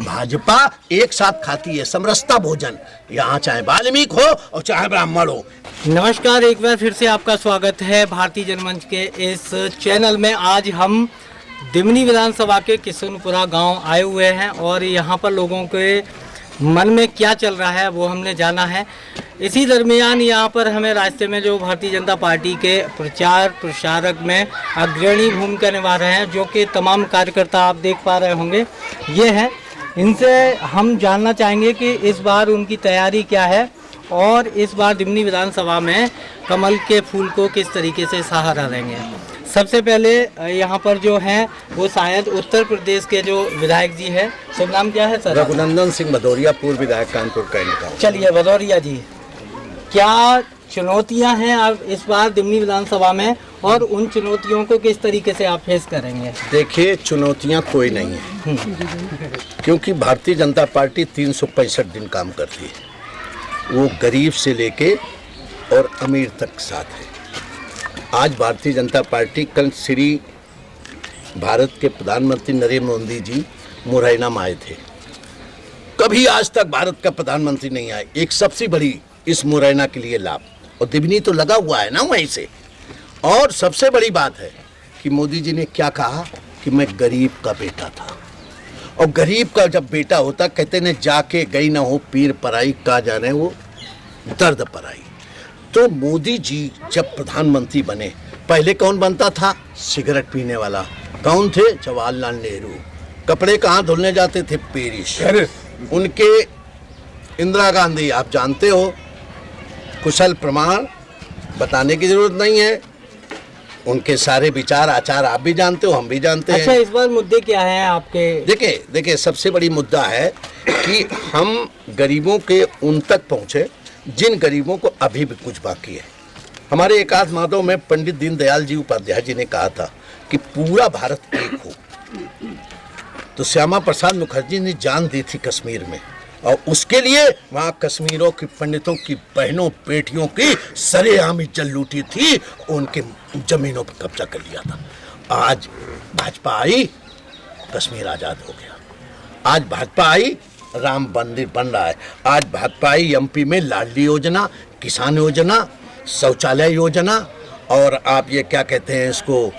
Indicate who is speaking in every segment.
Speaker 1: भाजपा एक साथ खाती है समरसता भोजन, यहाँ चाहे वाल्मीकि हो और चाहे ब्राह्मण हो।
Speaker 2: नमस्कार, एक बार फिर से आपका स्वागत है भारतीय जनमंच के इस चैनल में। आज हम दिमनी विधानसभा के किशनपुरा गांव आए हुए हैं और यहाँ पर लोगों के मन में क्या चल रहा है वो हमने जाना है। इसी दरमियान यहाँ पर हमें रास्ते में जो भारतीय जनता पार्टी के प्रचार प्रसारक में अग्रणी भूमिका निभा रहे हैं, जो कि तमाम कार्यकर्ता आप देख पा रहे होंगे, ये हैं। इनसे हम जानना चाहेंगे कि इस बार उनकी तैयारी क्या है और इस बार दिमनी विधानसभा में कमल के फूल को किस तरीके से सहारा देंगे। सबसे पहले यहाँ पर जो हैं वो शायद उत्तर प्रदेश के जो विधायक जी हैं, शुभ नाम क्या है सर?
Speaker 1: रघुनंदन सिंह भदौरिया, पूर्व विधायक कानपुर का।
Speaker 2: चलिए भदौरिया जी, क्या चुनौतियां हैं आप इस बार दिमनी विधानसभा में और उन चुनौतियों को किस तरीके से आप फेस करेंगे?
Speaker 1: देखिए, चुनौतियां कोई नहीं है, क्योंकि भारतीय जनता पार्टी 365 दिन काम करती है। वो गरीब से लेके और अमीर तक साथ है। आज भारतीय जनता पार्टी, कल श्री भारत के प्रधानमंत्री नरेंद्र मोदी जी मुरैना में आए थे। कभी आज तक भारत का प्रधानमंत्री नहीं आए। एक सबसे बड़ी इस मुरैना के लिए लाभ, और दिमनी तो लगा हुआ है ना वहीं से। और सबसे बड़ी बात है कि मोदी जी ने क्या कहा कि मैं गरीब का बेटा था, और गरीब का जब बेटा होता, कहते ने जाके गई ना हो पीर पराई, का जाने वो दर्द पराई। तो मोदी जी जब प्रधानमंत्री बने, पहले कौन बनता था? सिगरेट पीने वाला। कौन थे? जवाहरलाल नेहरू। कपड़े कहाँ धुलने जाते थे? पेरिस। उनके इंदिरा गांधी, आप जानते हो, कुशल प्रमाण बताने की जरूरत नहीं है। उनके सारे विचार आचार आप भी जानते हो, हम भी जानते हैं।
Speaker 2: अच्छा, इस बार मुद्दे क्या हैं आपके?
Speaker 1: देखिए सबसे बड़ी मुद्दा है कि हम गरीबों के उन तक पहुंचे जिन गरीबों को अभी भी कुछ बाकी है। हमारे एकाध माधव में पंडित दीनदयाल जी उपाध्याय जी ने कहा था कि पूरा भारत एक हो। तो श्यामा प्रसाद मुखर्जी ने जान दी थी कश्मीर में, और उसके लिए वहाँ कश्मीरों की पंडितों की बहनों बेटियों की सरेआम इज्जत लूटी थी, उनके जमीनों पर कब्जा कर लिया था। आज भाजपा आई, कश्मीर आज़ाद हो गया। आज भाजपा आई, राम मंदिर बन रहा है। आज भाजपा आई, एमपी में लाडली योजना, किसान योजना, शौचालय योजना, और आप ये क्या कहते हैं इसको,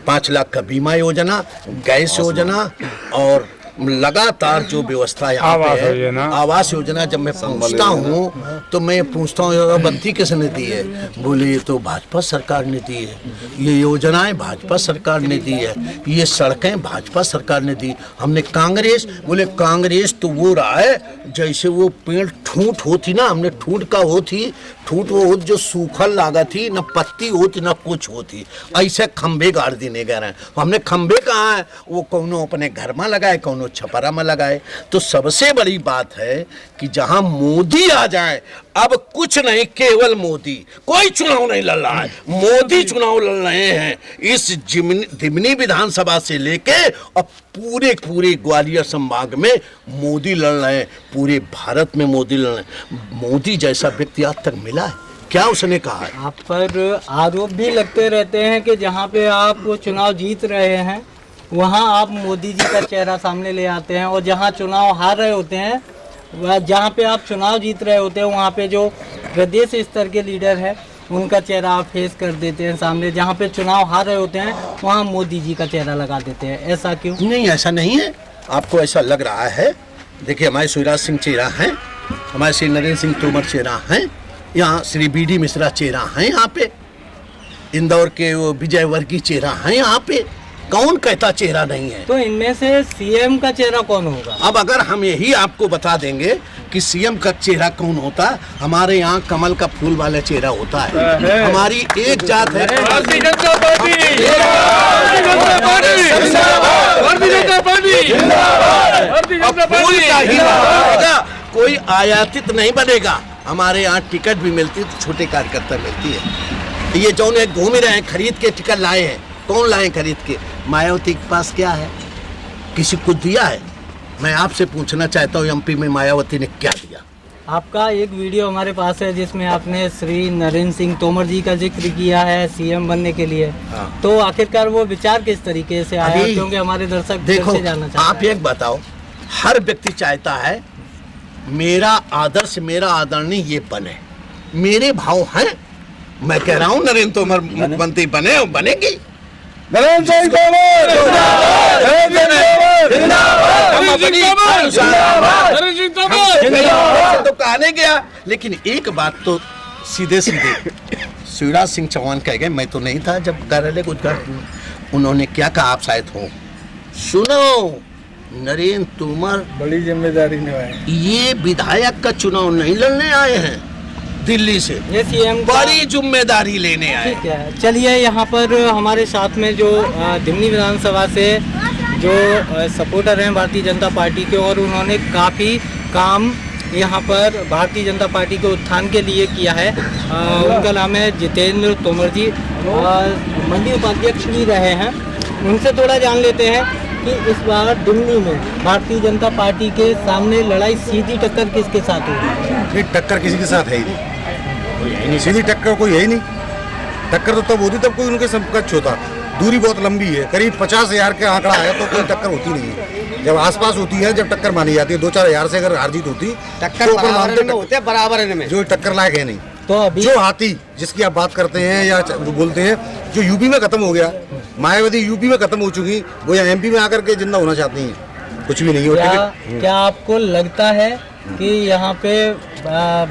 Speaker 1: 5 लाख का बीमा योजना, गैस योजना, और लगातार जो व्यवस्था यहाँ पे है, आवास योजना। जब मैं पूछता हूँ तो मैं पूछता हूँ बत्ती किसने दी है? बोले ये तो भाजपा सरकार ने दी है, ये योजनाएं भाजपा सरकार ने दी है, ये सड़कें भाजपा सरकार ने दी। हमने कांग्रेस, बोले कांग्रेस तो वो रहा है जैसे वो पेड़ ठूंठ होती ना, हमने ठूंठ का होती, ठूंठ वो होती जो सूखल लागा थी, न पत्ती होती न कुछ होती, ऐसे खंबे गाड़ देने गए हैं। हमने खंबे कहाँ है? वो कौनो अपने घर में लगाए, कौनो छपरा में लगाए। तो सबसे बड़ी बात है कि जहां मोदी आ जाए, अब कुछ नहीं, केवल मोदी। कोई चुनाव नहीं लड़ रहा है, मोदी चुनाव लड़ रहे हैं। इस दिमनी विधानसभा से लेके और पूरे ग्वालियर संभाग में मोदी लड़ रहे हैं, पूरे भारत में मोदी लड़ रहे हैं। मोदी जैसा व्यक्ति आज तक मिला है क्या? उसने कहा है।
Speaker 2: आप पर आरोप भी लगते रहते हैं कि जहां पे आप चुनाव जीत रहे हैं वहां आप मोदी जी का चेहरा सामने ले आते हैं, और जहां चुनाव हार रहे होते हैं, वह जहां पे आप चुनाव जीत रहे होते हैं, वहां पे जो प्रदेश स्तर के लीडर है उनका चेहरा आप फेस कर देते हैं सामने। जहां पे चुनाव हार रहे होते हैं वहां मोदी जी का चेहरा लगा देते हैं। ऐसा क्यों?
Speaker 1: नहीं, ऐसा नहीं है। आपको ऐसा लग रहा है? देखिए, हमारे शिवराज सिंह चेहरा हैं, हमारे श्री नरेंद्र सिंह तोमर चेहरा हैं, यहाँ श्री BD मिश्रा चेहरा हैं, यहाँ पे इंदौर के वो विजय वर्गीय चेहरा हैं, यहाँ पे कौन कहता चेहरा नहीं है?
Speaker 2: तो इनमें से सीएम का चेहरा कौन होगा?
Speaker 1: अब अगर हम यही आपको बता देंगे कि सीएम का चेहरा कौन होता, हमारे यहाँ कमल का फूल वाला चेहरा होता है। हमारी एक जात है,
Speaker 3: भारतीय जनता पार्टी,
Speaker 1: फूल का ही बनेगा, कोई आयातित नहीं बनेगा। हमारे यहाँ टिकट भी मिलती है तो छोटे कार्यकर्ता मिलती है। ये जो घूम रहे हैं, खरीद के टिकट लाए हैं, कौन लाए खरीद के? मायावती के पास क्या है? किसी को दिया है? मैं आपसे पूछना चाहता हूँ, एमपी में मायावती ने क्या दिया?
Speaker 2: आपका एक वीडियो हमारे पास है जिसमें आपने श्री नरेंद्र सिंह तोमर जी का जिक्र किया है सीएम बनने के लिए।
Speaker 1: हाँ।
Speaker 2: तो आखिरकार वो विचार किस तरीके से आया? क्योंकि हमारे दर्शक
Speaker 1: देखो,
Speaker 2: से जानना चाहते हैं।
Speaker 1: आप एक बताओ हर व्यक्ति चाहता है मेरा आदर्श, मेरा आदरणीय ये बने। मेरे भाव हैं, मैं कह रहा हूं नरेंद्र तोमर मुख्यमंत्री बने और बनेगी।
Speaker 3: नरेंद्र सिंह तोमर
Speaker 1: तो कहने गया, लेकिन एक बात तो सीधे सीधे शिवराज सिंह चौहान कह गए, मैं तो नहीं था जब कार्यालय को उद्घाटन, उन्होंने क्या कहा आप शायद हो, सुनो नरेंद्र तोमर
Speaker 3: बड़ी जिम्मेदारी निभाई।
Speaker 1: ये विधायक का चुनाव नहीं लड़ने आए हैं दिल्ली से,
Speaker 2: ये सीएम
Speaker 1: बड़ी जिम्मेदारी लेने आए।
Speaker 2: ठीक है, चलिए यहाँ पर हमारे साथ में जो दिमनी विधानसभा से जो सपोर्टर हैं भारतीय जनता पार्टी के, और उन्होंने काफ़ी काम यहाँ पर भारतीय जनता पार्टी के उत्थान के लिए किया है। उनका नाम है जितेंद्र तोमर जी, मंडी उपाध्यक्ष भी रहे हैं। उनसे थोड़ा जान लेते हैं कि इस बार दिल्ली में भारतीय जनता पार्टी के सामने लड़ाई सीधी टक्कर किसके साथ होगी?
Speaker 3: ये टक्कर किसी के साथ है ही नहीं, सीधी टक्कर कोई है ही नहीं। टक्कर तो तब होती तब कोई उनके समकक्ष होता। दूरी बहुत लंबी है, करीब 50,000 का आंकड़ा है, तो कोई टक्कर होती नहीं है। जब आसपास होती है, जब टक्कर मानी जाती है, 2-4 हजार से अगर हार जीत होती
Speaker 4: टक्कर बराबर में
Speaker 3: जो टक्कर लायक है नहीं।
Speaker 2: तो अभी
Speaker 3: जो हाथी जिसकी आप बात करते हैं या बोलते हैं, जो यूपी में खत्म हो गया, मायावती यूपी में खत्म हो चुकी, वो यहाँ एमपी में आकर के जिंदा होना चाहती हैं, कुछ भी नहीं हो।
Speaker 2: क्या आपको लगता है कि यहाँ पे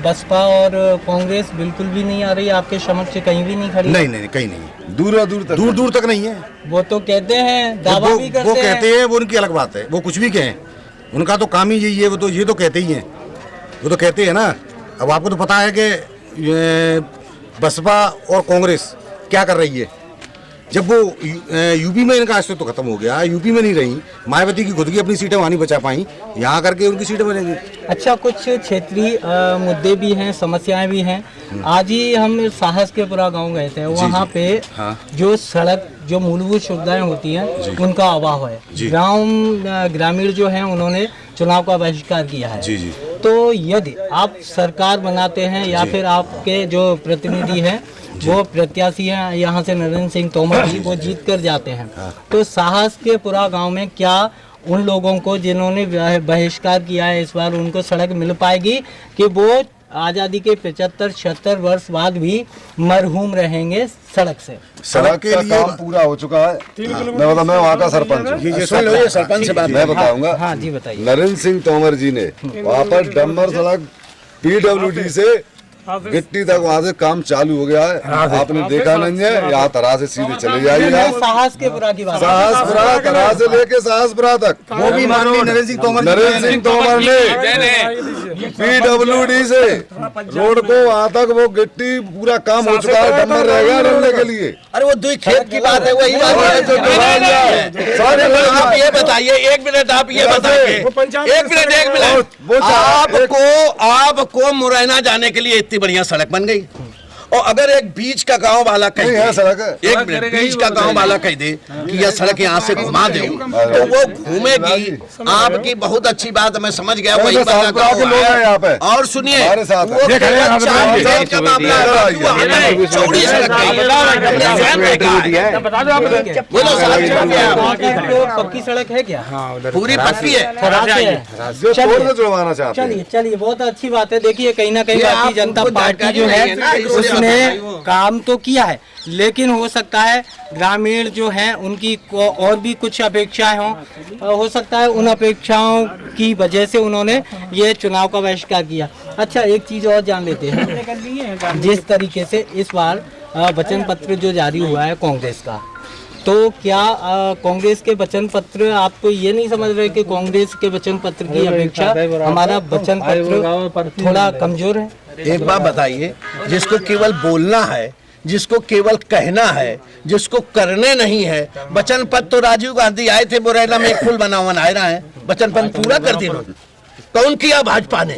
Speaker 2: बसपा और कांग्रेस बिल्कुल भी नहीं आ रही, आपके समक्ष कहीं भी नहीं खड़ी?
Speaker 3: नहीं, कहीं नहीं, दूर तक नहीं है।
Speaker 2: वो तो कहते हैं, दावा भी करते
Speaker 3: वो कहते हैं, वो उनकी अलग बात है, वो कुछ भी कहें, उनका तो काम ही यही है। वो तो ये तो कहते ही हैं, वो तो कहते हैं ना। अब आपको तो पता है कि बसपा और कांग्रेस क्या कर रही है। जब वो यूपी में इनका अस्तित्व खत्म हो गया, यूपी में नहीं रही, मायावती की खुद की अपनी सीटें वहाँ नहीं बचा पाई, यहाँ करके उनकी सीटें बनेंगी।
Speaker 2: अच्छा, कुछ क्षेत्रीय मुद्दे भी हैं, समस्याएं भी हैं। आज ही हम साहस के पूरा गांव गए थे, वहाँ पे जो सड़क, जो मूलभूत सुविधाएं होती हैं, उनका अभाव है। ग्रामीण जो हैं उन्होंने चुनाव का बहिष्कार किया है। तो यदि आप सरकार बनाते हैं या फिर आपके जो प्रतिनिधि हैं, वो प्रत्याशी हैं यहाँ से नरेंद्र सिंह तोमर जी, वो जीत कर जाते हैं, तो साहस के पूरा गांव में क्या उन लोगों को जिन्होंने बहिष्कार किया है इस बार, उनको सड़क मिल पाएगी कि वो आज़ादी के 75-76 वर्ष बाद भी मरहूम रहेंगे सड़क से?
Speaker 5: सड़क के लिए काम पूरा हो चुका है। मैं वहाँ का सरपंच हूँ,
Speaker 1: ये सरपंच से बात
Speaker 5: मैं बताऊंगा।
Speaker 2: हाँ जी, बताइए।
Speaker 5: नरेंद्र सिंह तोमर जी ने वहाँ पर डंबर सड़क PWD से गिट्टी तक वहाँ से काम चालू हो गया है। आपने देखा नहीं है, यहाँ तरह से सीधे चले जाइए।
Speaker 2: साहसपुरा की बात,
Speaker 5: साहसपुरा तरह से लेके साहसपुरा तक,
Speaker 3: वो भी माननीय नरेंद्र सिंह तोमर
Speaker 5: ने PWD से रोड को वहाँ तक वो गिट्टी पूरा काम हो चुका है, डंबर रह गया डलने के लिए।
Speaker 1: अरे वो दुई खेत की बात है, वही बात है। आप ये बताइए, 1 मिनट आप ये बताइए, 1 मिनट, आपको मुरैना जाने के लिए इतनी बढ़िया सड़क बन गई, और अगर एक बीच का गांव वाला कह दे,
Speaker 5: सड़क है,
Speaker 1: 1 मिनट, बीच का गांव वाला कह दे कि यह सड़क यहाँ से घुमा दे, तो वो घूमेगी। आपकी बहुत अच्छी बात, मैं समझ गया, वही
Speaker 5: यहाँ पे।
Speaker 1: और सुनिए,
Speaker 5: हमारे साथ
Speaker 1: का मामला है, चौड़ी सड़क
Speaker 2: पक्की सड़क है क्या?
Speaker 1: पूरी पक्की है,
Speaker 5: जुड़वाना चाहते हैं।
Speaker 2: चलिए, बहुत अच्छी बात है। देखिए, कहीं ना कहीं भारतीय जनता पार्टी जो है उसने काम तो किया है, लेकिन हो सकता है ग्रामीण जो हैं उनकी और भी कुछ अपेक्षाएं हों, हो सकता है उन अपेक्षाओं की वजह से उन्होंने ये चुनाव का बहिष्कार किया। अच्छा, एक चीज़ और जान लेते हैं, जिस तरीके से इस बार वचन पत्र जो जारी हुआ है कांग्रेस का, तो क्या कांग्रेस के वचन पत्र, आप तो ये नहीं समझ रहे कि कांग्रेस के वचन पत्र की अपेक्षा हमारा वचन पत्र थोड़ा कमजोर है?
Speaker 1: एक बात बताइए, जिसको केवल बोलना है, जिसको केवल कहना है, जिसको करने नहीं है। वचन पत्र तो राजीव गांधी आए थे मुरैना में, एक पुल बनाए रहा है, वचन पत्र पूरा कर दिया। कौन किया? भाजपा ने।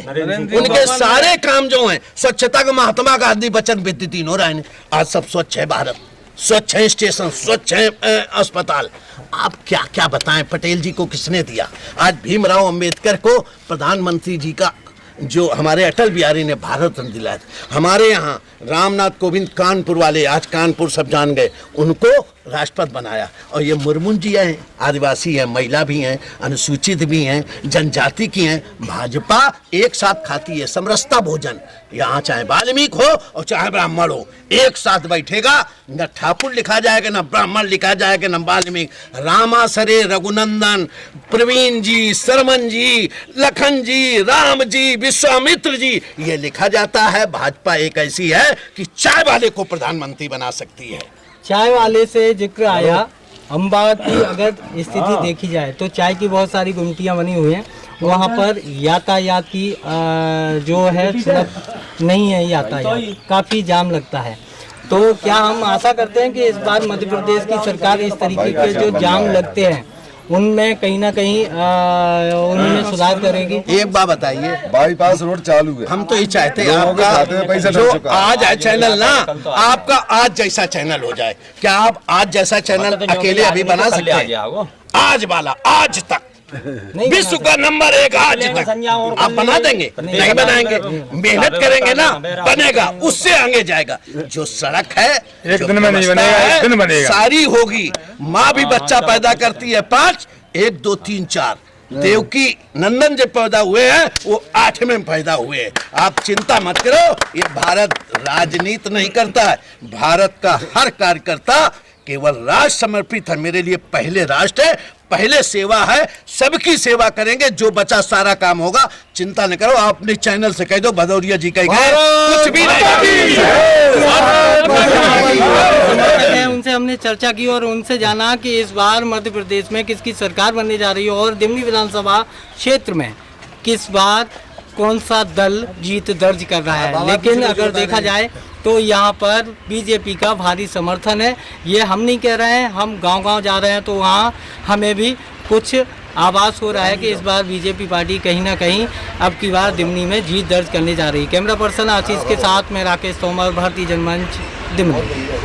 Speaker 1: उनके सारे काम जो हैं, स्वच्छता का महात्मा गांधी वचन विधि तीनों राय ने, आज सब स्वच्छ है भारत, स्वच्छ है स्टेशन, स्वच्छ है अस्पताल। आप क्या क्या बताएं, पटेल जी को किसने दिया? आज भीमराव अंबेडकर को प्रधानमंत्री जी का, जो हमारे अटल बिहारी ने भारत रत्न दिलाया था। हमारे यहाँ रामनाथ कोविंद कानपुर वाले, आज कानपुर सब जान गए, उनको राष्ट्रपति बनाया। और ये मुर्मुन जी हैं, आदिवासी हैं, महिला भी हैं, अनुसूचित भी हैं, जनजाति की हैं। भाजपा एक साथ खाती है समरसता भोजन। यहाँ चाहे वाल्मीकि हो और चाहे ब्राह्मण हो, एक साथ बैठेगा। न ठाकुर लिखा जाएगा, न ब्राह्मण लिखा जाएगा, न वाल्मीकि। रामासरे रघुनंदन, प्रवीण जी, सरमन जी, लखन जी, राम जी, विश्वामित्र जी, ये लिखा जाता है। भाजपा एक ऐसी है कि चाय वाले को प्रधानमंत्री बना सकती है।
Speaker 2: चाय वाले से जिक्र आया, अम्बावत की अगर स्थिति देखी जाए तो चाय की बहुत सारी गुमटियाँ बनी हुई हैं। वहाँ पर यातायात की जो है सड़क नहीं है, यातायात काफ़ी जाम लगता है। तो क्या हम आशा करते हैं कि इस बार मध्य प्रदेश की सरकार इस तरीके के जो जाम लगते हैं उनमें कहीं ना कहीं उनमें सुधार करेगी?
Speaker 1: एक बात बताइए,
Speaker 5: बाईपास रोड चालू है।
Speaker 1: हम तो ये चाहते हैं
Speaker 5: लोगों के खाते में पैसा
Speaker 1: जो
Speaker 5: डल चुका है।
Speaker 1: आज है चैनल ना, आपका आज जैसा चैनल हो जाए। क्या आप आज जैसा चैनल अकेले अभी बना सकते हैं? आज वाला आज तक विश्व का नंबर 1 आज तक आप बना देंगे? नहीं बनाएंगे। मेहनत करेंगे ना, बनेगा, उससे आगे जाएगा। जो सड़क है
Speaker 3: एक दिन में नहीं बनेगा, एक दिन बनेगा।
Speaker 1: सारी होगी। माँ भी बच्चा पैदा करती है 5, 1 2 3 4। देवकी नंदन जब पैदा हुए हैं वो 8 में पैदा हुए हैं। आप चिंता मत करो। ये भारत राजनीति नहीं करता है। भारत का हर कार्यकर्ता केवल राष्ट्र समर्पित है। मेरे लिए पहले राष्ट्र है, पहले सेवा है। सबकी सेवा करेंगे, जो बचा सारा काम होगा। चिंता न करो। आप अपने चैनल से कह दो भदौरिया जी कह गए, कुछ भी नहीं।
Speaker 2: उनसे हमने चर्चा की और उनसे जाना कि इस बार मध्य प्रदेश में किसकी सरकार बनने जा रही है और दिमनी विधानसभा क्षेत्र में किस बार कौन सा दल जीत दर्ज कर रहा है। लेकिन अगर देखा जाए तो यहाँ पर बीजेपी का भारी समर्थन है। ये हम नहीं कह रहे हैं, हम गांव-गांव जा रहे हैं तो वहाँ हमें भी कुछ आभास हो रहा है कि इस बार बीजेपी पार्टी कहीं ना कहीं अब की बार दिमनी में जीत दर्ज करने जा रही है। कैमरा पर्सन आशीष के साथ मैं राकेश तोमर, भारतीय जनमंच, दिमनी।